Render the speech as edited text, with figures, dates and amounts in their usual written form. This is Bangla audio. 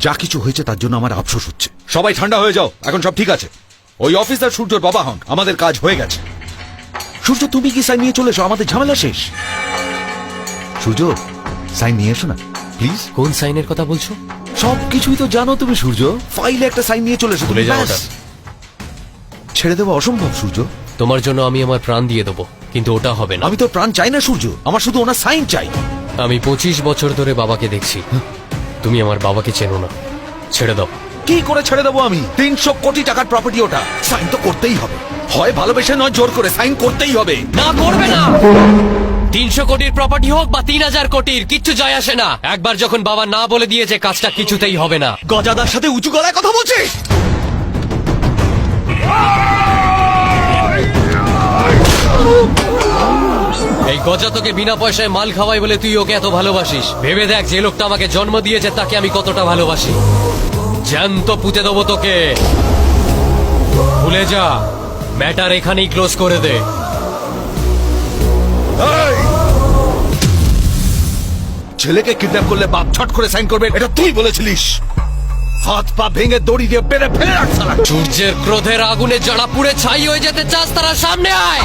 যা কিছু হয়েছে তার জন্য আমার আফসোস হচ্ছে। সবাই ঠান্ডা হয়ে যাও, এখন সব ঠিক আছে। ওই অফিসার সূর্যর বাবা হন, আমাদের কাজ হয়ে গেছে। সূর্য তুমি কি সাইন নিয়ে চলে এসো, আমাদের ঝামেলা শেষ। সূর্য সাইন নিয়ে এসো না প্লিজ। কোন সাইনের কথা বলছো? সবকিছুই তো জানো তুমি সূর্য, ফাইলে একটা সাইন নিয়ে চলে এসো। ভুলে যাও ব্যাস। ওটা। ছেড়ে দেওয়া অসম্ভব সূর্য। তোমার জন্য আমি আমার প্রাণ দিয়ে দেবো, কিন্তু ওটা হবে না। আমি তো প্রাণ চাই না সূর্য, আমার শুধু ওনার সাইন চাই। আমি 25 বছর ধরে বাবাকে দেখছি, তুমি আমার বাবাকে চেনো না। ছেড়ে দাও। কি করে ছেড়ে দেবো আমি? 300 কোটি টাকার প্রপার্টি ওটা, সাইন তো করতেই হবে। হয় ভালোবেসে নয় জোর করে, সাইন করতেই হবে। না, করবে না। 300 কোটির প্রপার্টি হোক বা 3000 কোটির, কিচ্ছু যায় আসে না। একবার যখন বাবা না বলে দিয়েছে, কাজটা কিছুতেই হবে না। গজাদার সাথে উঁচু গলায় কথা বলছিস? এই গজা তোকে বিনা পয়সায় মাল খাওয়াই বলে তুই ওকে এত ভালোবাসিস। ভেবে দেখ, যে লোকটা আমাকে জন্ম দিয়েছে তাকে আমি কতটা ভালোবাসি। জ্যান্ত পুঁতে দেবো তোকে। ভুলে যা, ম্যাটার এখানেই ক্লোজ করে দে। ছেলেকে কিডন্যাপ করলে বাপ ছট করে সাইন করবে, এটা তুই বলেছিলিস। হাত পা ভেঙে দড়ি দিয়ে পেরে ফেলে রাখ শালা। সূর্যের ক্রোধের আগুনে যারা পুড়ে ছাই হয়ে যেতে চাস, তারা সামনে আয়।